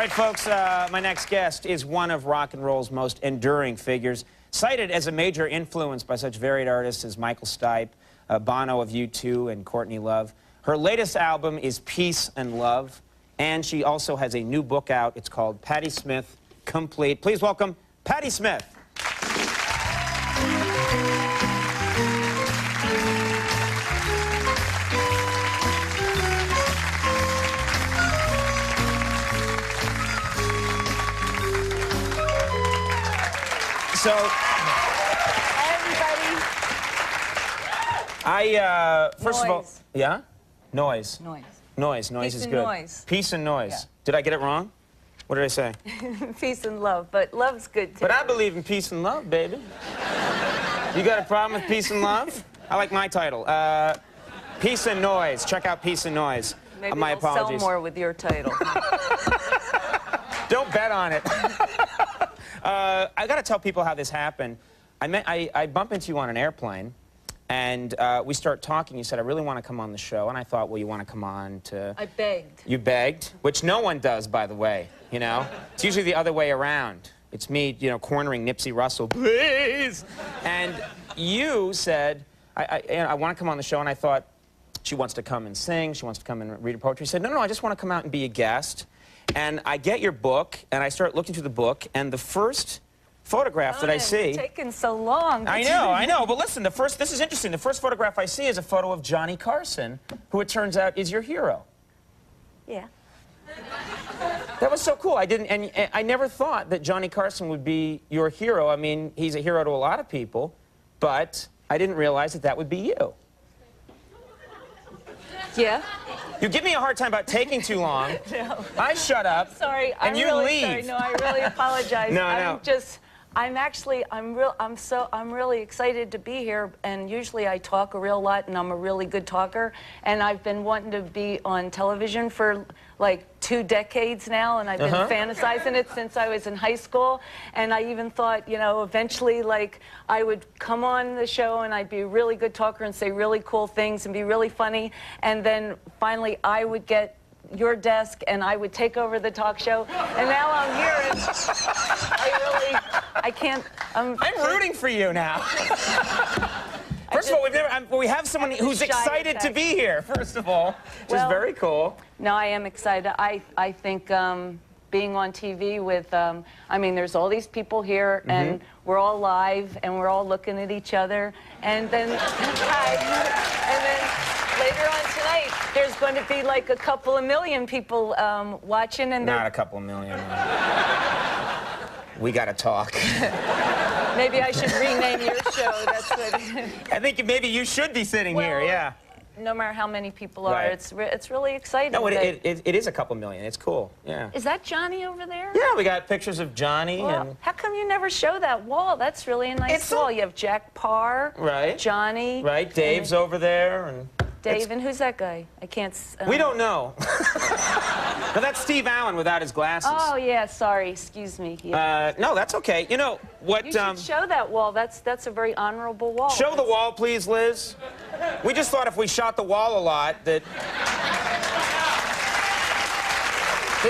right, folks, my next guest is one of rock and roll's most enduring figures, cited as a major influence by such varied artists as Michael Stipe, Bono of U2, and Courtney Love. Her latest album is Peace and Love, and she also has a new book out. It's called Patti Smith Complete. Please welcome Patti Smith. So, everybody. First of all, yeah? Noise. Noise. Noise. Noise is good. Noise. Peace and noise. Yeah. Did I get it wrong? What did I say? Peace and love, but love's good too. But I believe in peace and love, baby. You got a problem with peace and love? I like my title. Peace and Noise. Check out Peace and Noise. Maybe my we'll apologies. sell more with your title. Don't bet on it. I got to tell people how this happened. I bump into you on an airplane, and we start talking. You said, I really want to come on the show. And I thought, well, you want to come on to... I begged. You begged, which no one does, by the way, you know? It's usually the other way around. It's me, you know, cornering Nipsey Russell, please! And you said, I want to come on the show, and I thought, she wants to come and sing, she wants to come and read her poetry. You said, no, I just want to come out and be a guest. And I get your book, and I start looking through the book, and the first photograph that I see... It's taken so long. I know, but listen, this is interesting. The first photograph I see is a photo of Johnny Carson, who it turns out is your hero. Yeah. That was so cool. And I never thought that Johnny Carson would be your hero. I mean, he's a hero to a lot of people, but I didn't realize that that would be you. Yeah. You give me a hard time about taking too long. No. I shut up. Sorry, and you leave. Sorry. No, I really apologize. No. I'm really excited to be here, and usually I talk a real lot, and I'm a really good talker, and I've been wanting to be on television for like 2 decades now, and I've been fantasizing it since I was in high school, and I even thought, you know, eventually, like, I would come on the show and I'd be a really good talker and say really cool things and be really funny, and then finally I would get your desk and I would take over the talk show, and now I'm here, and I can't, I'm rooting for you now. First of all, we have someone who's excited to be here, first of all, which is very cool. No, I am excited. I think being on TV with, I mean, there's all these people here, and we're all live, and we're all looking at each other, and then, and then later on tonight, there's going to be like a couple of million people watching, and not a couple of million. We gotta talk. Maybe I should rename your show. That's what. I think maybe you should be sitting here. Yeah. No matter how many people are, it's really exciting. No, it is a couple million. It's cool. Yeah. Is that Johnny over there? Yeah, we got pictures of Johnny. Well, and how come you never show that wall? That's really a nice wall. You have Jack Parr, Johnny. Right. Dave's over there, and. Dave, and who's that guy? I can't... We don't know. No, that's Steve Allen without his glasses. Oh, yeah, sorry. Excuse me. Yeah. No, that's okay. You know, what... You should show that wall. That's a very honorable wall. Show the wall, please, Liz. We just thought if we shot the wall a lot, that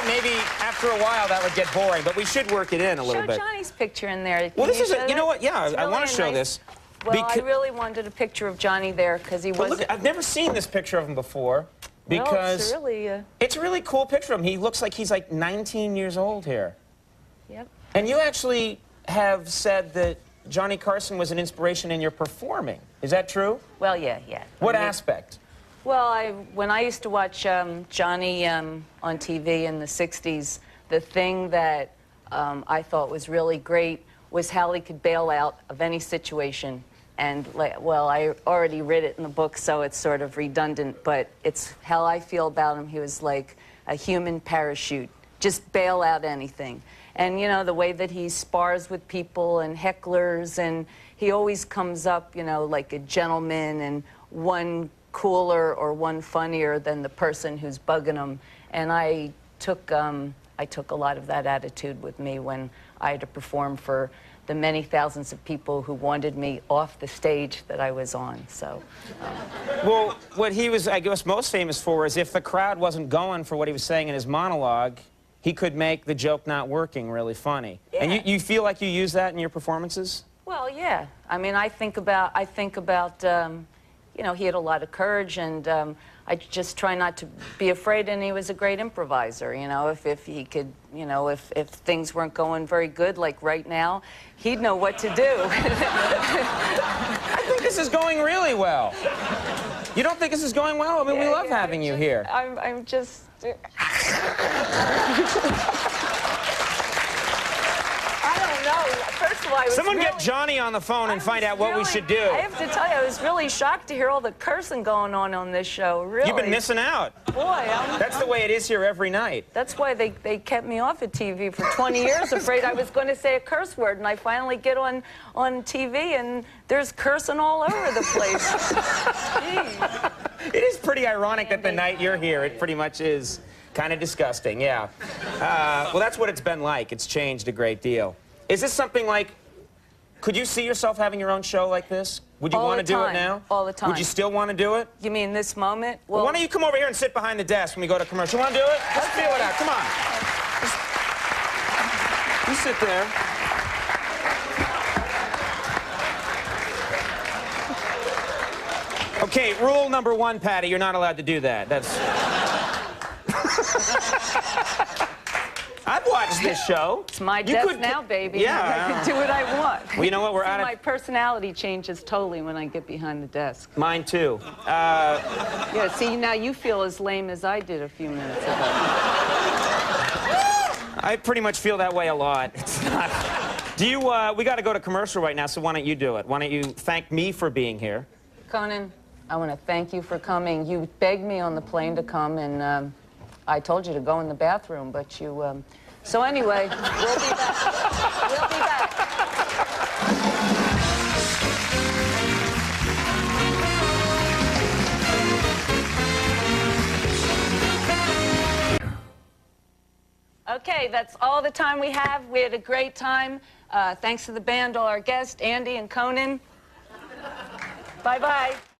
maybe after a while that would get boring, but we should work it in a little bit. Show Johnny's picture in there. Well, this is you know what? Yeah, I want to show this. Well, I really wanted a picture of Johnny there because he was. Look, I've never seen this picture of him before because it's a really cool picture of him. He looks like he's like 19 years old here. Yep. And you actually have said that Johnny Carson was an inspiration in your performing. Is that true? Well, yeah. What aspect? Well, when I used to watch Johnny on TV in the 60s, the thing that I thought was really great was how he could bail out of any situation. And, well, I already read it in the book, so it's sort of redundant, but it's how I feel about him. He was like a human parachute, just bail out anything. And, you know, the way that he spars with people and hecklers, and he always comes up, you know, like a gentleman and one cooler or one funnier than the person who's bugging him. And I took a lot of that attitude with me when I had to perform for the many thousands of people who wanted me off the stage that I was on, so. Well, what he was, I guess, most famous for is if the crowd wasn't going for what he was saying in his monologue, he could make the joke not working really funny. Yeah. And you feel like you use that in your performances? Well, yeah. I mean, I think about, you know, he had a lot of courage, and I just try not to be afraid, and he was a great improviser, you know. If he could, you know, if things weren't going very good, like right now, he'd know what to do. I think this is going really well. You don't think this is going well? I mean, we love having you here. I'm just... I don't know. First of all, I was Someone really, get Johnny on the phone and find out what we should do. I have to tell you, I was really shocked to hear all the cursing going on this show, really. You've been missing out. Boy, That's the way it is here every night. That's why they kept me off of TV for 20 years, afraid I was going to say a curse word, and I finally get on TV, and there's cursing all over the place. Jeez. It is pretty ironic that the night you're here, it pretty much is kind of disgusting, yeah. Well, that's what it's been like. It's changed a great deal. Is this something like, could you see yourself having your own show like this? Would you want to do it now? All the time. Would you still want to do it? You mean this moment? Well, why don't you come over here and sit behind the desk when we go to commercial? You want to do it? Let's feel it out. Come on. You sit there. Okay, rule number 1, Patti, you're not allowed to do that. That's... I've watched this show. It's my desk now, baby. Yeah. I can do what I want. Well, you know what? We're out of... My personality changes totally when I get behind the desk. Mine, too. Yeah, see, now you feel as lame as I did a few minutes ago. I pretty much feel that way a lot. It's not... Do you, we got to go to commercial right now, so why don't you do it? Why don't you thank me for being here? Conan, I want to thank you for coming. You begged me on the plane to come, and I told you to go in the bathroom, but you... So anyway, we'll be back. We'll be back. Okay, that's all the time we have. We had a great time. Thanks to the band, all our guests, Andy and Conan. Bye-bye.